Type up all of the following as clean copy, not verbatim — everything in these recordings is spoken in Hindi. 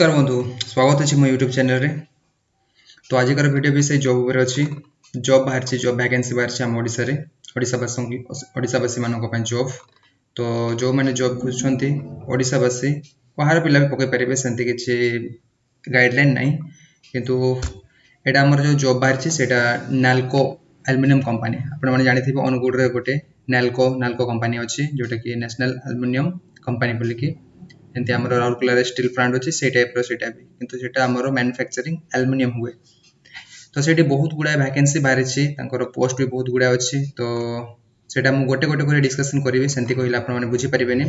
नमस्कार बंधु, स्वागत अच्छे मो यूट्यूब चैनल रे। तो आजिकार वीडियो भी से जॉब उपर अच्छी जॉब बाहर जॉब वैकेंसी बाहर आम ओडिशावासी मान जॉब। तो जो मैंने जॉब खोजुंट ओडिशावासी बाहर पिला भी पकई पारे से किसी गाइडलाइन ना किंतु एटा आमर जो जॉब बाहर से नाल्को एल्युमिनियम कंपनी आपने जानी अनुगुड़ गोटे नाल्को नाल्को कंपनी अच्छी जोटा कि नेशनल एल्युमिनियम कंपनी बोलिकी एमती आम राउरकेला स्टील प्लांट अच्छी से टाइप रहा भी किंतु सेटा आमर मैन्युफैक्चरिंग एल्युमिनियम हुए। तो सेठी बहुत गुड़ा वैकेंसी बाहरी पोस्ट भी बहुत गुड़ा अच्छी। तो सेटा मु गोटे गोटे डिस्कसन करी सेमती कहले आप बुझीपारे।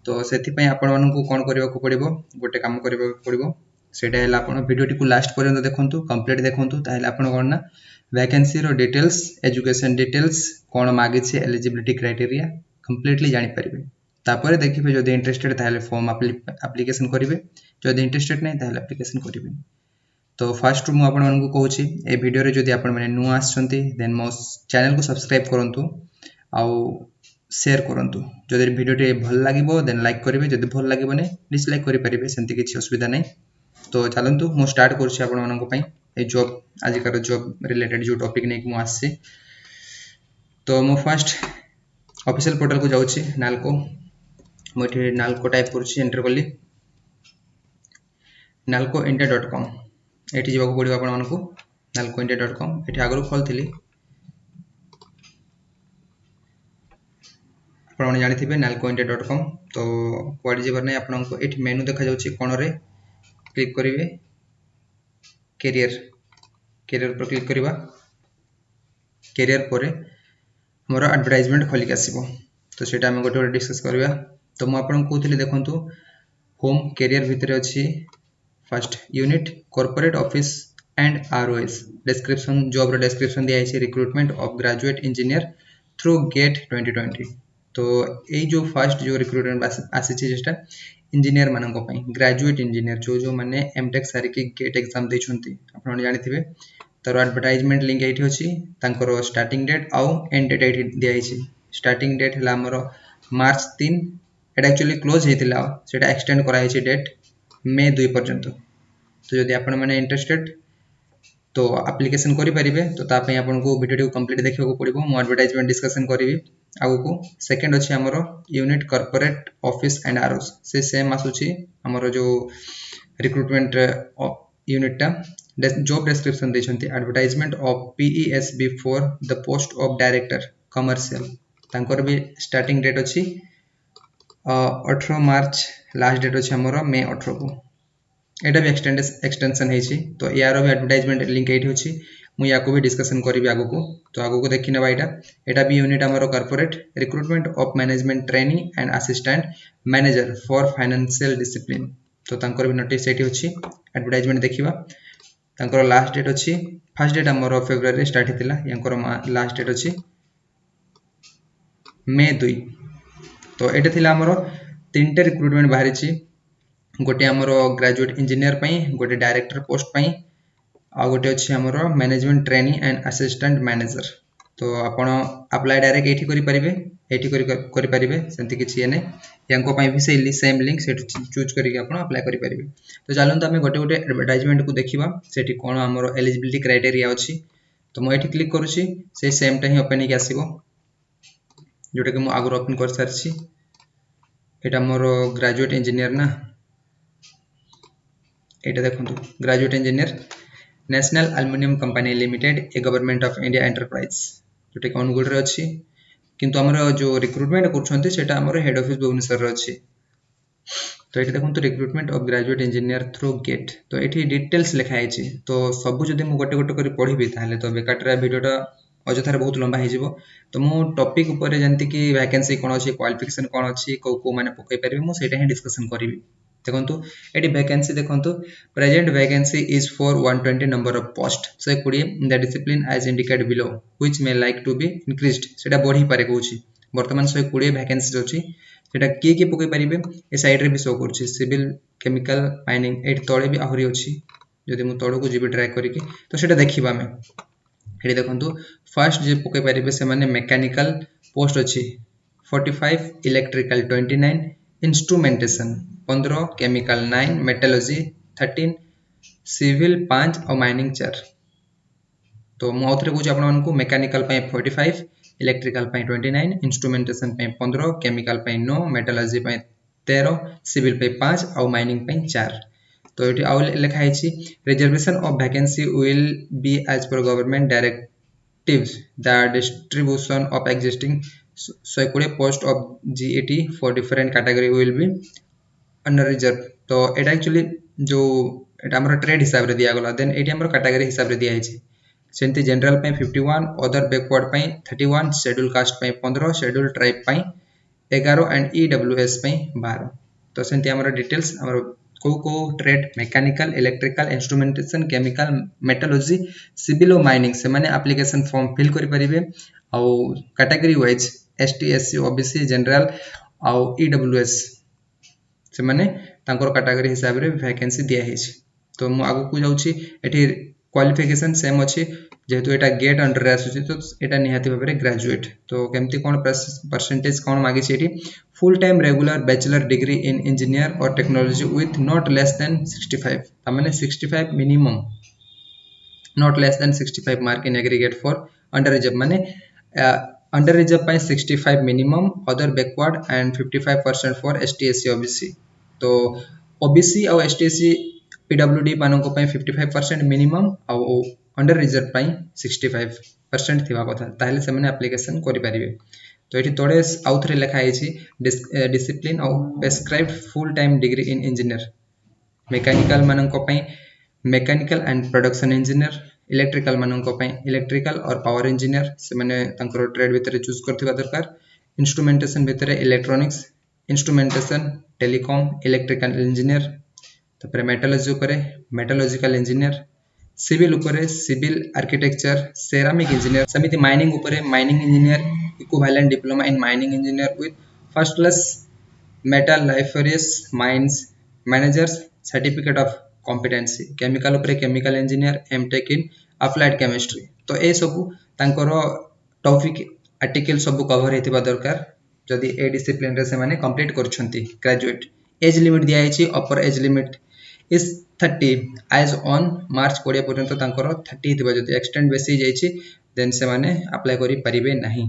तो से आपको कौन करने को पड़ो गोटे कम करने पड़ो सेटा भिडियो को लास्ट पर्यंत देखूँ कंप्लीट देखूँ ताहले आपण कौन ना वैकेंसी डिटेल्स एजुकेशन डिटेल्स कौन मागिछे एलिजिबिलिटी क्राइटेरिया कंप्लीटली जानीपारे। तापर देखिए जदि इंटरेस्टेड ताहले फॉर्म एप्लिकेशन करेंगे जदि इंटरेस्टेड नहीं ताहले एप्लिकेशन करेंगे। तो फास्ट मुझे आपको कहूँ ए वीडियो रे जदि आप नुआ आसछंती देन मो चैनल को सब्सक्राइब करंतु आउ शेयर करंतु। जदि वीडियो भल लगे देन लाइक करेंगे जदि भल लगे डिसलाइक करेंगे सेमती किसी असुविधा नहीं। तो चलतु मु स्टार्ट करुँच जॉब आजिकार जॉब रिलेटेड जो टॉपिक नहीं मुझे आसी। तो मु फास्ट ऑफिशियल पोर्टल को जाऊँगी नाल्को मुझे नाल्को टाइप करुँच एंटर कली nalcoindia.com ये जावाक पड़ो आपण को nalcoindia.com ये आगु खोली आपने जानी nalcoindia.com। तो कड़े जबार नहीं आपको ये मेनू देखा जाऊँगी कौन रे क्लिक करेंगे कैरियर कैरियर पर क्लिक करवा कैरियर पर मोर एडवर्टाइजमेंट खोलिक आसो। तो सेटा आम गोटे गोटे डिस्कस करवा। तो मुझे कहती देखूँ होम कैरियर भितर अच्छी first unit corporate office and ROS description job description दिखाई recruitment of graduate engineer through GATE 2020। तो यही जो फर्स्ट जो रिक्रुटमेंट आसी इंजीनियर मानक ग्रेजुएट इंजीनियर जो जो मैंने एमटेक सारिकी गेट एग्जाम देते आपने जानी तार एडवर्टाइजमेंट लिंक ये अच्छी स्टार्टिंग डेट आउ एंड डेट ये दिखाई। स्टार्टिंग डेट है आमर मार्च 3 एट एक्चुअली क्लोज होता है एक्सटेंड कराई डेट मे 2 पर्यंत। तो जदि आपण मैंने इंटरेस्टेड तो एप्लिकेशन करेंगे। तो तापाई आपको वीडियो कंप्लीट देखा पड़ो मु एडवर्टाइजमेंट डिस्कसन करी आगु को। सेकेंड अच्छी आमर unit corporate office and ROS से सेम आसूची आमर जो रिक्रुटमेंट यूनिटा जॉब डिस्क्रिप्शन देते advertisement of PESB for the post of director commercial तांकर भी स्टार्टिंग डेट अच्छी 18 मार्च लास्ट डेट अच्छी आमर मे 18 को एटा भी एक्सटेंशन है। तो यार भी एडवर्टाइजमेंट लिंक ये अच्छी मुझे भी डिस्कसन करी आगु को। तो आगु को देखी ना यहाँ भी यूनिट आमर corporate recruitment of management trainee and assistant manager for financial discipline. तो तांकर भी नोटिस ये अच्छी एडवर्टाइजमेंट देखा लास्ट डेट अच्छी फर्स्ट डेट आमर फेब्रुआरी स्टार्ट होता या लास्ट डेट अच्छी मे 2। तो ये थी आमर 3टे रिक्रुटमेंट बाहरी गोटे आमर ग्रेजुएट इंजीनियर गोटे डायरेक्टर पोस्ट आ गोटे अच्छी आमर management trainee and assistant manager. तो आपड़ अप्लाई डायरेक्ट ये करेंगे सेमती किसी नहीं या भी सेम लिंक से चूज करके अप्लाई करेंगे। तो चलते आम गोटे गोटे एडवर्टाइजमेंट को देखा से कौन आमर एलिजिबिलिटी क्राइटेरिया अच्छी। तो मुझे क्लिक करुँची से सेमटा ही ओपन होगी आसो जोटा कि मुझे आगुरी ओपन कर सारी। यहाँ मोर ग्रेजुएट इंजीनियर ना यहाँ देखो graduate engineer national aluminium company limited A government of India enterprise जोटा कि अनुगुड़ अच्छी किंतु आमर जो रिक्रुटमेंट कर हेड ऑफिस भुवनेश्वर अच्छी। तो ये देखो recruitment of graduate engineer through GATE तो ये डिटेल्स लिखाई। तो सबू जब मुझे गोटे गोटे कर पढ़ी ताहले तो बेकार वीडियोटा अजथार बहुत लंबा हो। तो मो टॉपिक उपर जमती कि वैकेंसी कौन अच्छी क्वालिफिकेशन कौन अच्छी कौ मैंने पकई पारे मुझे ही डिस्कसन करी। देखो ये वैकेंसी देखो present vacancy is for 120 number of post 120 in the discipline as indicate below which may like to be increased से बढ़ी पारे कहूँ बर्तमान 120 वैकेंसी अच्छी से किए पकई पारे ए साइड भी शो कर सिविल केमिकल माइनिंग ये तले भी आहरी अच्छी जदि मुझे तौक जी ट्राए करी तो सीटा देखा आम ये देखो फास्ट जो पकई पारे से मैंने मेकानिकल पोस्ट अच्छी 45 electrical 29 instrumentation 15, chemical 9, metallurgy 13, civil 5 और माइनिंग 4। तो मुझे कौन आपको mechanical 45, electrical 29, instrumentation 15, chemical 9, metallurgy 13, civil 5 और माइनिंग 4। तो ये आउ लिखाई reservation of vacancy will be as per government directives the distribution of existing 120 post of GATE for different category will be under reserve. तो यहाँ एक्चुअली जो यहाँ ट्रेड हिसाब से दिगला देन ये कैटेगरी हिसाब से दिखाई सेमती general 51, other backward 31, schedule caste 15, schedule tribe 11 and EWS 12। तो सेमती आमर डिटेल्स आमर को trade mechanical, electrical, instrumentation, chemical, metallurgy, civil और माइनिंग से माने एप्लिकेशन फॉर्म फिल करि परिबे। आउ category wise ST, SC, OBC, general आउ ईडब्ल्यूएस से माने तांकर कैटेगरी हिसाब रे वैकेंसी दिया है। तो मु आगु को जाउची एठी क्वालिफिकेशन सेम अच्छी जेहेतु एटा गेट अंडर आसुची तो एटा निहाती भाव में ग्रेजुएट। तो केमती कौन परसेंटेज कौन मागी एठी full time regular bachelor degree in engineer और technology with not less than 65 तामाने 65 minimum not less than 65 mark in aggregate for under reserve माने under reserve 65 minimum, other backward and 55% for ST, SC, OBC. तो ओबीसी और एसटी, एससी, पीडब्ल्यूडी मानक 55% मिनिमम आउ अंडर रिजर्व 65% थिबा कथा ताहले से माने एप्लिकेशन करि परिबे। तो एठी तोड़े आउ थरे लिखा है डिसिप्लिन और prescribed full time degree in engineer mechanical मानक mechanical and production engineer, electrical मानक इलेक्ट्रिकल और पावर इंजीनियर से माने तांकर ट्रेड भितर चूज करथिबा दरकार। इंस्ट्रूमेंटेशन भितर electronics, instrumentation, telecom, electrical engineer, तापर मेटलर्जी उपरे मेटलर्जिकल इंजीनियर, सिविल उपरे सिविल आर्किटेक्चर, सेरामिक इंजीनियर, समिति माइनिंग उपरे mining engineer, equivalent diploma in mining engineer with first class metalliferous mines managers certificate of competency, chemical उपरे chemical engineer, MTech in applied chemistry. तो ए सबु तांकर टॉपिक आर्टिकल सबु कवर हेतिबा दरकार जदि ए डिसिप्लिन रे से माने कंप्लीट करछंती ग्रेजुएट। एज लिमिट दिया है upper age limit is 30 age on March 20 पर्यंत तांकर 30 हितबा जदि एक्सटेंड बेसी जाईछि देन से माने अप्लाई करि परिबे नाही।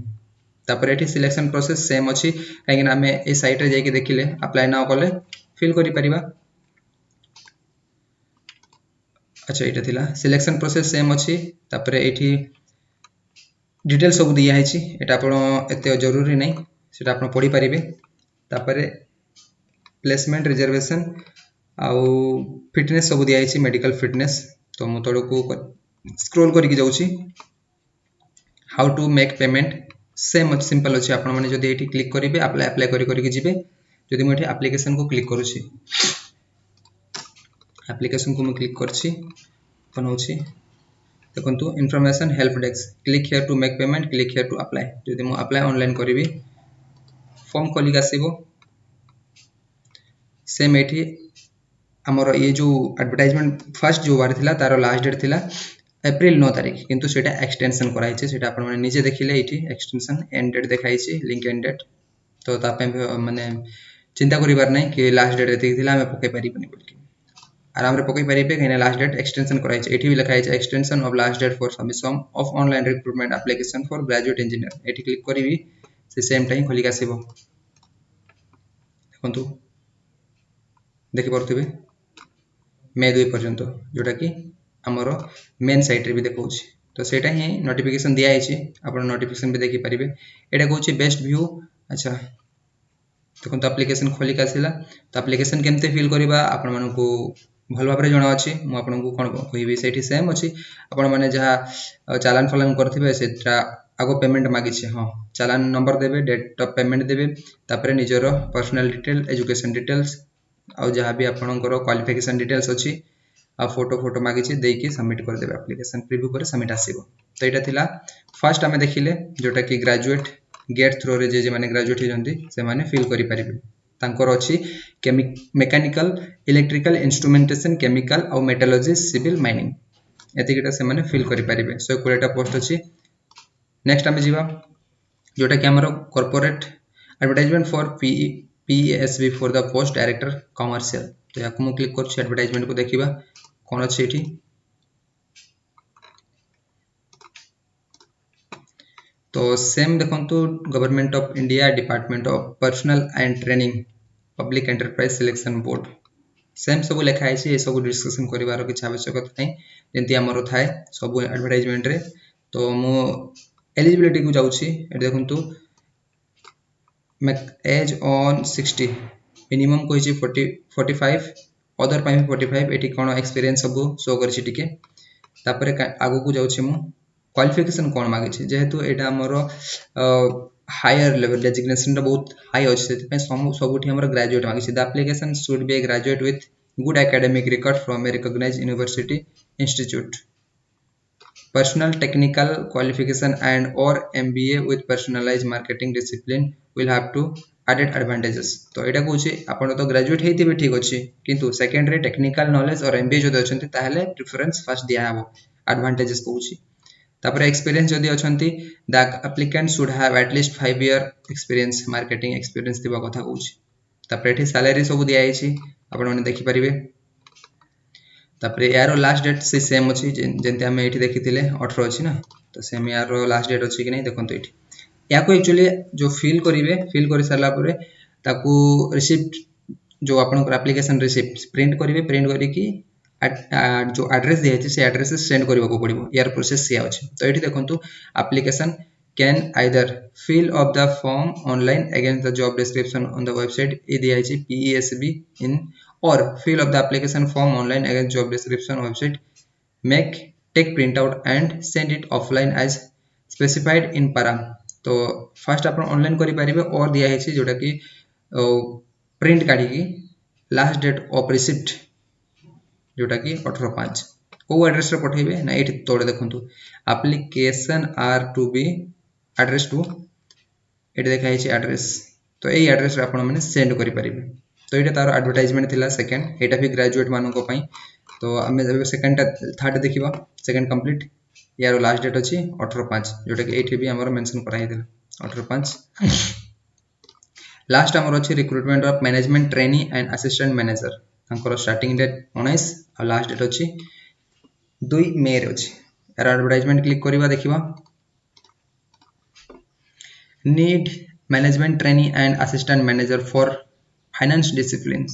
तापर एठी सिलेक्शन प्रोसेस सेम अछि काहेकि हमें ए साइट रे जाके देखिले अप्लाई नाउ कले फिल करि परिबा। अच्छा एटा थिला सिलेक्शन प्रोसेस सेम अछि। तापर एठी डिटेल सब दिया है एटा आपण एते जरूरी नहीं सेटा आपण पढि परिबे। तापर प्लेसमेंट रिजर्वेशन आउ फिटनेस सब दिया है मेडिकल फिटनेस। तो मु तोड़ को स्क्रॉल करके जाउची how to make payment same simple अच्छे आपण माने जदि एठी क्लिक करिवे अप्लाई करि जिवे। जदि मु एठी एप्लीकेशन को क्लिक करूची एप्लीकेशन को मु क्लिक करछि बनौछि देखंतु information help desk click here to make payment click here to apply. जदि मु अप्लाई ऑनलाइन करिवि फॉर्म खोलिक आसीबो सेम एठी हमर ये जो एडवर्टाइजमेंट फर्स्ट जो बार थिला तारो लास्ट डेट थिला अप्रैल 9 तारिख किंतु सेटा एक्सटेंशन कराई छै सेटा आपण माने निजे देखिले एठी एक्सटेंशन एंड डेट देखाई छै लिंक एंड डेट। तो तापे माने चिंता करिबार नै कि लास्ट डेट एति थिला हमें पके परिबनी बोलके आराम रे पके परिबे कहिना लास्ट डेट एक्सटेंशन कराई छै। एठी भी लिखाई छै extension of last date for submission of online recruitment application for graduate engineer. एठी क्लिक करिवि से सेम टाइम खोलिक आसीबो देखंतु देखि परथिबे मे 2 पर्यंत जोटा कि हमर मेन साइट रे भी देखौछि। तो सेटा ही नोटिफिकेशन दिया है आपण नोटिफिकेशन भी देखि परिबे। एटा कहउछि बेस्ट व्यू। अच्छा देखो तो एप्लीकेशन खोलिक आसिला तो एप्लीकेशन केमते फिल करबा आपण मानकू भल भाबरे जणा अछि मु आपनकू कोन कहिबी सेठी सेम अछि आपण माने जहा चालान फलान करथिबे सेटा आगो पेमेंट मागी छै। हां चालान नंबर देबे डेट ऑफ पेमेंट देबे तापरे निजरो पर्सनल डिटेल एजुकेशन डिटेल्स आ जहाँ भी आपनकर क्वालिफिकेशन डिटेल्स अछि आ फोटो मागी छै देकी सबमिट कर देबे एप्लीकेशन प्रीव्यू पर सबमिट आसीबो। तो एटा थिला फर्स्ट हमें देखिले जोटा कि ग्रेजुएट गेट थ्रो रे जे माने ग्रेजुएट हिजंती से माने फिल करि परिबे तांकर अछि मेकानिकल इलेक्ट्रिकल इंस्ट्रूमेंटेशन केमिकल और मेटलर्जी सिविल माइनिंग एतिकिटा से माने फिल करि परिबे 120 टा पोस्ट अछि। नेक्स्ट हमें जीवा जोटा कि हमर corporate advertisement for PE PASB for the post director commercial. तो या मु क्लिक कर एडवर्टाइजमेंट को देखिबा कोन अछि एठी। तो सेम देखंतु government of India department of personal and training public enterprise selection board same सब लिखा है ये सब डिस्कशन करिवार किछ आवश्यकता नहीं जेंति हमरो थाए सब एडवर्टाइजमेंट रे। तो मु एलिजिबिलिटी को जाउछि ए देखंतु एज ऑन 60 मिनिमम कोइछि 45 अदर पाइ 45 एटी कोन एक्सपीरियंस सब शो करछि टिके। तापरे आगु को जाउछि मु क्वालिफिकेशन कोन मागे छी जेहेतु एटा हमरो हायर लेवल डेजिग्नेशन बहुत हाई अछि सेति सबुठी हमरो ग्रेजुएट मागे छी। The application should be a graduate with good academic record from a recognised university institute personal technical qualification and or MBA with personalized marketing discipline will have to added advantages। तो एटा कहूँ आपण तो ग्रेजुएट हेतिबे ठीक अछि किंतु सेकेंडरी टेक्निकल नॉलेज और MBA जदि अछंती ताहले प्रेफरेंस फर्स्ट दिया हबो एडवांटेजेस कहूँ। तापर एक्सपीरियंस जदि अछंती the applicant should have at least 5 year experience marketing experience दिबा कथा कहूँ। तापर एठी सैलरी सब दिया आइछि आपण माने देखि परिबे। तापर यार लास्ट डेट से सेम अछि जेंते हम एठी देखिथिले 18 अछि ना तो सेम यार लास्ट डेट अछि कि नै देखंतु एठी या को एक्चुअली जो फिल करि सारला परे ताकू रिसिप्ट जो आपन एप्लीकेशन रिसिप्ट प्रिंट करिवे प्रिंट करी कि जो एड्रेस दिया छै से एड्रेस से सेंड करबा को पड़िबो यार प्रोसेस से अछि। तो एठी देखंतु application can either fill of the form online against the job description on the website ए दिया छै PESB in or fill of the application form online against job description website take print out and send it offline as specified in para। तो फर्स्ट आप ऑनलाइन करि परिबे और दिया है जोटा कि प्रिंट काढी की लास्ट डेट ऑफ रिसिप्ट जोटा कि 18/5 को एड्रेस रे पठेबे ना एठी तोड़े देखंतु application are to be address to एठी देखा है एड्रेस। तो एई एड्रेस रे आपण माने सेंड करि परिबे। तो एटा तार एडवर्टाइजमेंट थिला सेकंड एटा भी ग्रेजुएट मानन को पई। तो हमें जब सेकंड थर्ड देखिबा सेकंड कंप्लीट यार लास्ट डेट अछि 18/5 जोटा कि एठी भी हमर मेंशन करा हे दिला 18/5। लास्ट हमर अछि recruitment of management trainee and assistant manager हमर स्टार्टिंग डेट 19 और लास्ट डेट अछि 2 मई रे अछि। यार एडवर्टाइजमेंट क्लिक करिबा देखिबा need management trainee and assistant manager for finance discipline.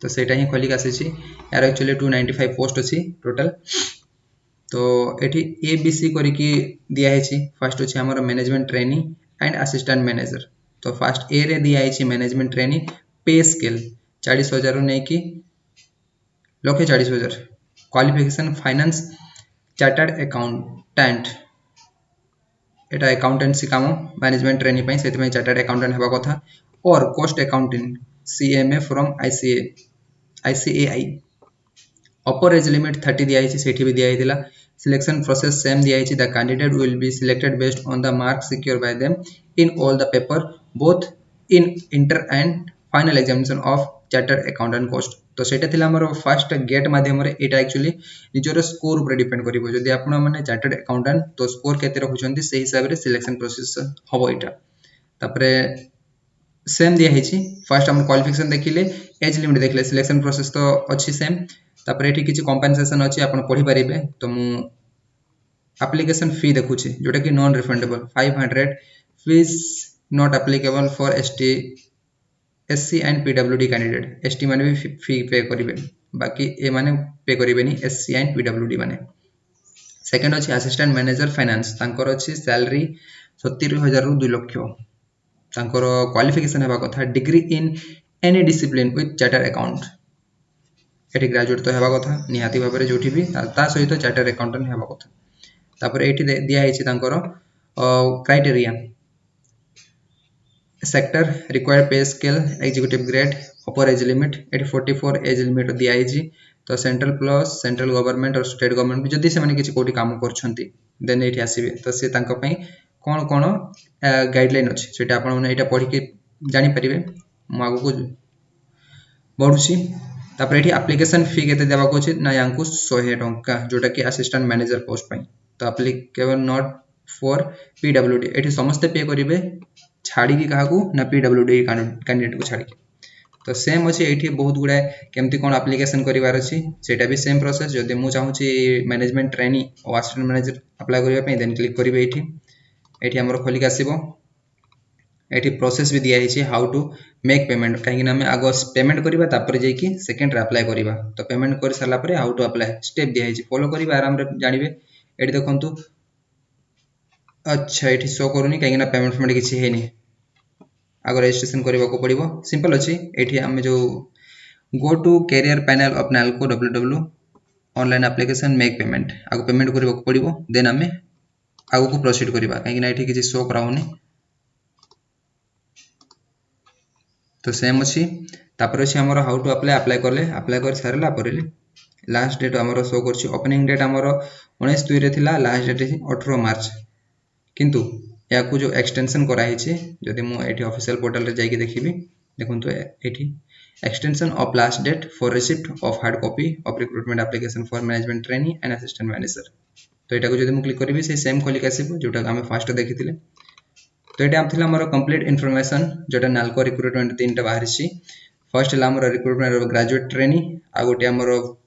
तो सेटा ही खोलिक आसी यार एक्चुअली 295 पोस्ट अछि टोटल। तो एठी ABC करिकी दिया है फर्स्ट अछि हमर management trainee and assistant manager. तो फर्स्ट ए रे दिया है मैनेजमेंट ट्रेनी पे स्केल 40,000 नै कि 1,40,000 क्वालिफिकेशन फाइनेंस चार्टर्ड अकाउंटेंट एटा अकाउंटेंसी काम मैनेजमेंट ट्रेनी पई सेति में चार्टर्ड अकाउंटेंट हेबा कथा और cost accounting CMA from ICAI। Upper age limit 30 दिया है सेठी भी दिया हिला। सिलेक्शन प्रोसेस सेम दिया है the candidate will be selected based on the marks secured by them in all the paper both in inter and final examination of chartered accountant course. तो सेटा थिला हमर फर्स्ट गेट माध्यम रे एटा एक्चुअली निजर स्कोर ऊपर डिपेंड करिवो जदि आपण माने चार्टर्ड अकाउंटेंट तो स्कोर केते रखुचंती से हिसाब रे सिलेक्शन प्रोसेस हबो एटा। तापरे सेम दिया है फर्स्ट हम क्वालिफिकेशन देखिले एज लिमिट देखले सिलेक्शन प्रोसेस तो अच्छी सेम। तापरे एठी किछि कंपनसेशन अछि आपण पढि परिबे। तो मु एप्लीकेशन फी देखुछि जोटा कि non refundable 500 fees not applicable for SC and PWD candidate. ST माने भी फी पे करिवे बाकी ए माने पे करिवेनी SC एंड PWD माने। सेकंड अछि असिस्टेंट मैनेजर फाइनेंस तांकर अछि सैलरी 70,000 रु 2 लाख। तांकर क्वालिफिकेशन हेबा कथा degree in any discipline with chartered account एठी ग्रेजुएट तो हेबा कथा निहाती भाबरे जोठी भी ता सहित चार्टर्ड अकाउंटेंट हेबा कथा। तापर एठी दिया है तांकर क्राइटेरिया सेक्टर रिक्वायर्ड पे स्केल एग्जीक्यूटिव ग्रेड अपर एज लिमिट एठी 44 एज लिमिट दिया है। तो सेंट्रल प्लस सेंट्रल गवर्नमेंट और स्टेट गवर्नमेंट जदि से माने किछि कोठी काम करछंती देन एठी आसीबे। तो से तांको पई कोन कोन गाइडलाइन अछि सेटा आपण माने एटा पढि के जानि परिबे। म आगु को बढ़ुछि। तापर एठी एप्लीकेशन फी केते देबा को अछि ना यांकु 100 टंका जोटा कि असिस्टेंट मैनेजर पोस्ट पई। तो एप्लीकेबल नॉट फॉर PWD एठी समस्त पे करिवे छाड़ी की काहा को ना PWD कैंडिडेट को छाड़ी। तो सेम अच्छी ये बहुत गुड़ाए केमती कौन आप्लिकेसन करार अच्छी सेटा भी सेम प्रोसेस जदि मुझे चाहूँगी मैनेजमेंट ट्रेनी और असिस्टेंट मैनेजर अप्लाई करने देन क्लिक करेंगे ये आमर खोलिक आसो ये प्रोसेस भी दिखाई हाउ टू मेक पेमेंट कहीं आम आग पेमेंट करवा तापर जाकि सेकेंड अप्लाई करवा तो पेमेंट कर सारापर हाउ टू अप्लाई स्टेप दिखाई फॉलो करेंगे आराम जानवे ये देखु अच्छा ये शो करूनी कहीं पेमेंट फेमेंट किसी है आग रजिस्ट्रेशन करने को पड़ो सिंपल अच्छी ये आम जो go to career panel of NALCO www ऑनलाइन एप्लिकेशन मेक पेमेंट आग पेमेंट करने को पड़ो देन आम आग को प्रोसीड करवा कहीं ये किसी शो कराऊनी तो सेम अच्छी तापर अच्छी आमर हाउ टू अप्लाई कर सारा लास्ट डेट आमर शो कर ओपनिंग डेट आमर 19/2 थिला लास्ट डेट 18 मार्च किंतु या जो एक्सटेंशन कराई जदि मुझे ऑफिशियल पोर्टल रे जाइए देखी देखो ये extension of last date for receipt of hard copy of recruitment application for management trainee and assistant manager तो यहाँ को जब क्लिक करी से सेम खोलिक आसो जोटा आम फास्ट देखी तो ये आम आम कंप्लीट इनफॉरमेशन जोटा नालको रिक्रूटमेंट 3टा बाहर फर्स्ट है रिक्रूटमेंट ग्रेजुएट ट्रेनी आ गोटे आम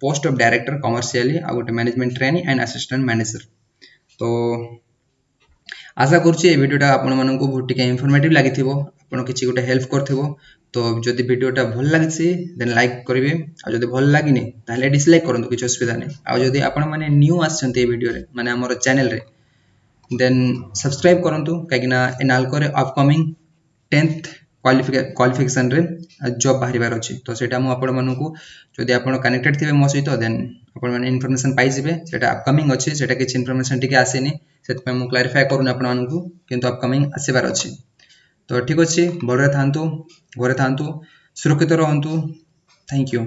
पोस्ट ऑफ डायरेक्टर कमर्शियली आ गोटे management trainee and assistant manager तो आशा करुँचे भिडियोटा आपण बहुत टी इनफॉर्मेटिव लगी आप किसी गोटे हेल्प कर तो जदि भिडियोटा भल लगी देन लाइक करेंगे आदि भल लगी ताले डिसलाइक करूँ किसी असुविधा नहीं आदि आपण मैंने न्यू आसछन्ते भिडियो माने आमर चैनल रे देन सब्सक्राइब करूँ कहीं नालको अपकमिंग 10th क्वालिफिकेशन रे जॉब बाहर अच्छी तो सेटा मुझे आप कनेक्टेड थे मो सहित देन आप इनफॉरमेशन पाइबे सेटा अपकमिंग अच्छी सेटा किसी इनफॉरमेशन टी आसनी से क्लारीफाई करूँ आपको किंतु अपकमिंग आसबार अच्छी तो ठीक अच्छे भलरे था घरे था सुरक्षित रहतु थैंक यू।